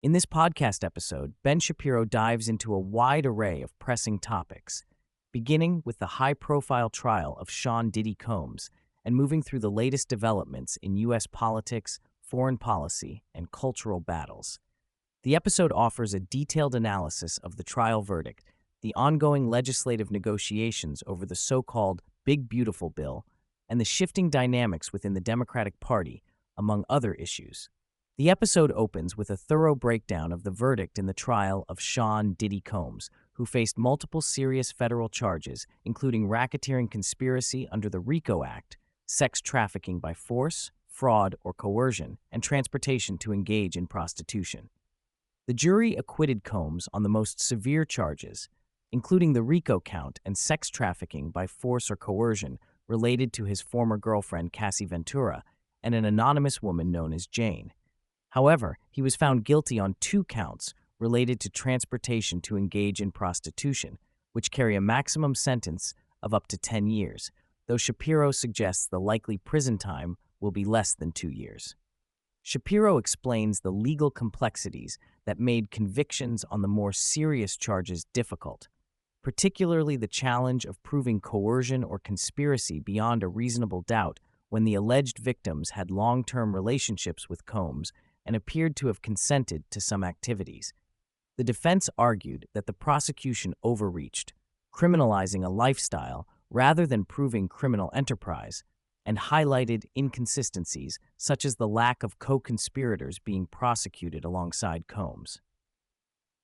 In this podcast episode, Ben Shapiro dives into a wide array of pressing topics, beginning with the high-profile trial of Sean Diddy Combs and moving through the latest developments in U.S. politics, foreign policy, and cultural battles. The episode offers a detailed analysis of the trial verdict, the ongoing legislative negotiations over the so-called Big Beautiful Bill, and the shifting dynamics within the Democratic Party, among other issues. The episode opens with a thorough breakdown of the verdict in the trial of Sean Diddy Combs, who faced multiple serious federal charges, including racketeering conspiracy under the RICO Act, sex trafficking by force, fraud, or coercion, and transportation to engage in prostitution. The jury acquitted Combs on the most severe charges, including the RICO count and sex trafficking by force or coercion related to his former girlfriend Cassie Ventura and an anonymous woman known as Jane. However, he was found guilty on 2 counts related to transportation to engage in prostitution, which carry a maximum sentence of up to 10 years, though Shapiro suggests the likely prison time will be less than 2 years. Shapiro explains the legal complexities that made convictions on the more serious charges difficult, particularly the challenge of proving coercion or conspiracy beyond a reasonable doubt when the alleged victims had long-term relationships with Combs and appeared to have consented to some activities. The defense argued that the prosecution overreached, criminalizing a lifestyle rather than proving criminal enterprise, and highlighted inconsistencies such as the lack of co-conspirators being prosecuted alongside Combs.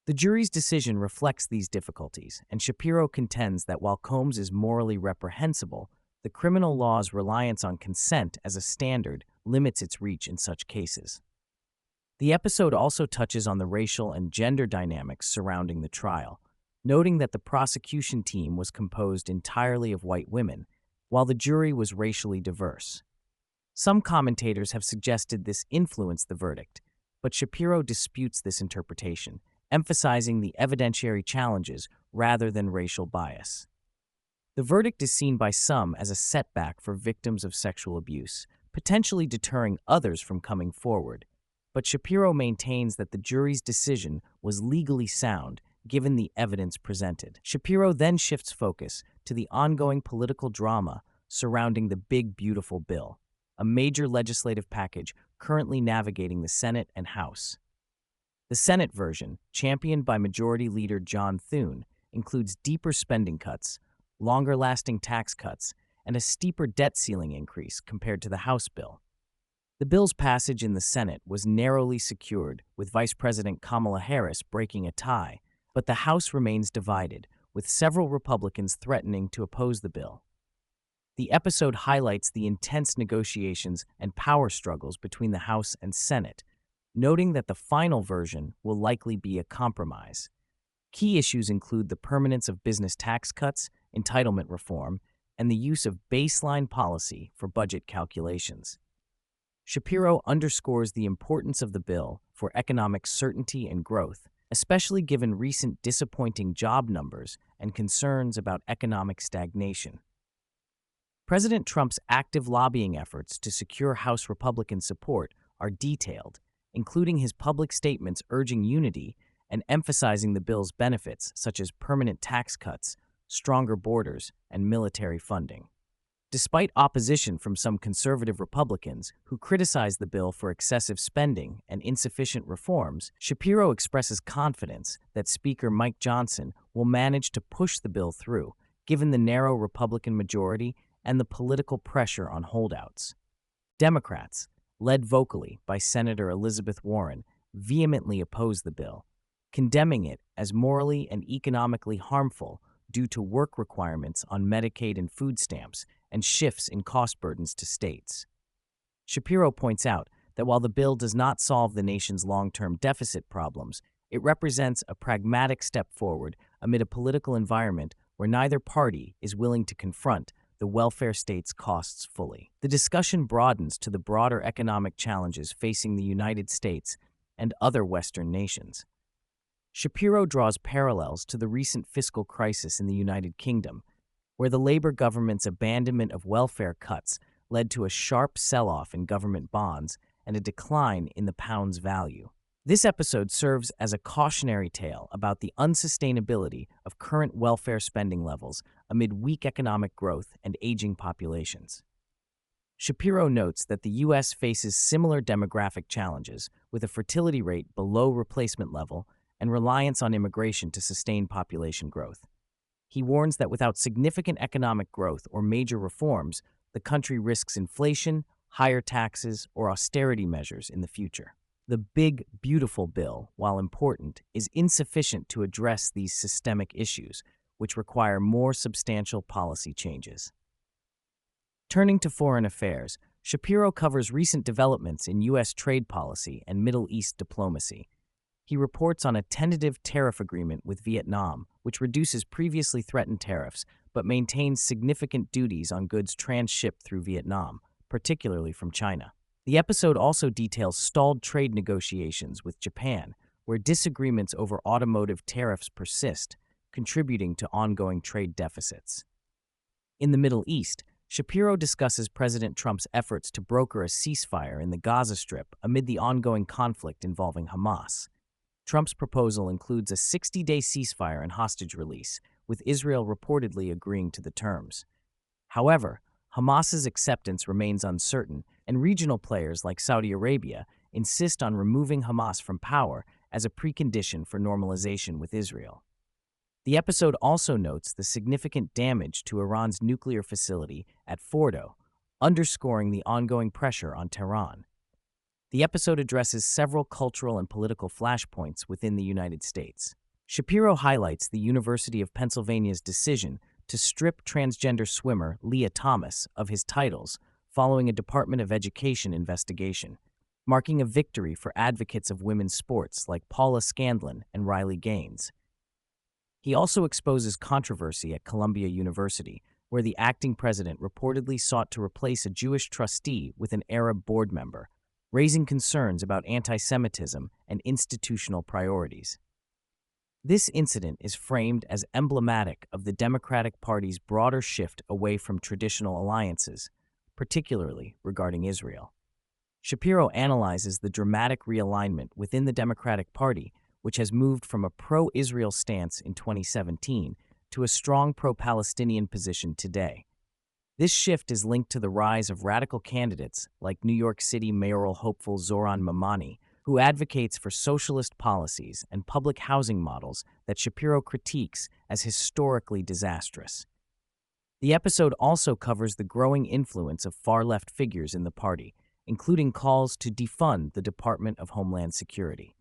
The jury's decision reflects these difficulties, and Shapiro contends that while Combs is morally reprehensible, the criminal law's reliance on consent as a standard limits its reach in such cases. The episode also touches on the racial and gender dynamics surrounding the trial, noting that the prosecution team was composed entirely of white women, while the jury was racially diverse. Some commentators have suggested this influenced the verdict, but Shapiro disputes this interpretation, emphasizing the evidentiary challenges rather than racial bias. The verdict is seen by some as a setback for victims of sexual abuse, potentially deterring others from coming forward. But Shapiro maintains that the jury's decision was legally sound given the evidence presented. Shapiro then shifts focus to the ongoing political drama surrounding the Big Beautiful Bill, a major legislative package currently navigating the Senate and House. The Senate version, championed by Majority Leader John Thune, includes deeper spending cuts, longer-lasting tax cuts, and a steeper debt ceiling increase compared to the House bill. The bill's passage in the Senate was narrowly secured, with Vice President Kamala Harris breaking a tie, but the House remains divided, with several Republicans threatening to oppose the bill. The episode highlights the intense negotiations and power struggles between the House and Senate, noting that the final version will likely be a compromise. Key issues include the permanence of business tax cuts, entitlement reform, and the use of baseline policy for budget calculations. Shapiro underscores the importance of the bill for economic certainty and growth, especially given recent disappointing job numbers and concerns about economic stagnation. President Trump's active lobbying efforts to secure House Republican support are detailed, including his public statements urging unity and emphasizing the bill's benefits such as permanent tax cuts, stronger borders, and military funding. Despite opposition from some conservative Republicans who criticize the bill for excessive spending and insufficient reforms, Shapiro expresses confidence that Speaker Mike Johnson will manage to push the bill through, given the narrow Republican majority and the political pressure on holdouts. Democrats, led vocally by Senator Elizabeth Warren, vehemently oppose the bill, condemning it as morally and economically harmful due to work requirements on Medicaid and food stamps and shifts in cost burdens to states. Shapiro points out that while the bill does not solve the nation's long-term deficit problems, it represents a pragmatic step forward amid a political environment where neither party is willing to confront the welfare state's costs fully. The discussion broadens to the broader economic challenges facing the United States and other Western nations. Shapiro draws parallels to the recent fiscal crisis in the United Kingdom, where the Labour government's abandonment of welfare cuts led to a sharp sell-off in government bonds and a decline in the pound's value. This episode serves as a cautionary tale about the unsustainability of current welfare spending levels amid weak economic growth and aging populations. Shapiro notes that the U.S. faces similar demographic challenges, with a fertility rate below replacement level and reliance on immigration to sustain population growth. He warns that without significant economic growth or major reforms, the country risks inflation, higher taxes, or austerity measures in the future. The Big, Beautiful Bill, while important, is insufficient to address these systemic issues, which require more substantial policy changes. Turning to foreign affairs, Shapiro covers recent developments in U.S. trade policy and Middle East diplomacy. He reports on a tentative tariff agreement with Vietnam, which reduces previously threatened tariffs but maintains significant duties on goods transshipped through Vietnam, particularly from China. The episode also details stalled trade negotiations with Japan, where disagreements over automotive tariffs persist, contributing to ongoing trade deficits. In the Middle East, Shapiro discusses President Trump's efforts to broker a ceasefire in the Gaza Strip amid the ongoing conflict involving Hamas. Trump's proposal includes a 60-day ceasefire and hostage release, with Israel reportedly agreeing to the terms. However, Hamas's acceptance remains uncertain, and regional players like Saudi Arabia insist on removing Hamas from power as a precondition for normalization with Israel. The episode also notes the significant damage to Iran's nuclear facility at Fordo, underscoring the ongoing pressure on Tehran. The episode addresses several cultural and political flashpoints within the United States. Shapiro highlights the University of Pennsylvania's decision to strip transgender swimmer Leah Thomas of his titles following a Department of Education investigation, marking a victory for advocates of women's sports like Paula Scanlon and Riley Gaines. He also exposes controversy at Columbia University, where the acting president reportedly sought to replace a Jewish trustee with an Arab board member, raising concerns about anti-Semitism and institutional priorities. This incident is framed as emblematic of the Democratic Party's broader shift away from traditional alliances, particularly regarding Israel. Shapiro analyzes the dramatic realignment within the Democratic Party, which has moved from a pro-Israel stance in 2017 to a strong pro-Palestinian position today. This shift is linked to the rise of radical candidates like New York City mayoral hopeful Zohran Mamani, who advocates for socialist policies and public housing models that Shapiro critiques as historically disastrous. The episode also covers the growing influence of far-left figures in the party, including calls to defund the Department of Homeland Security.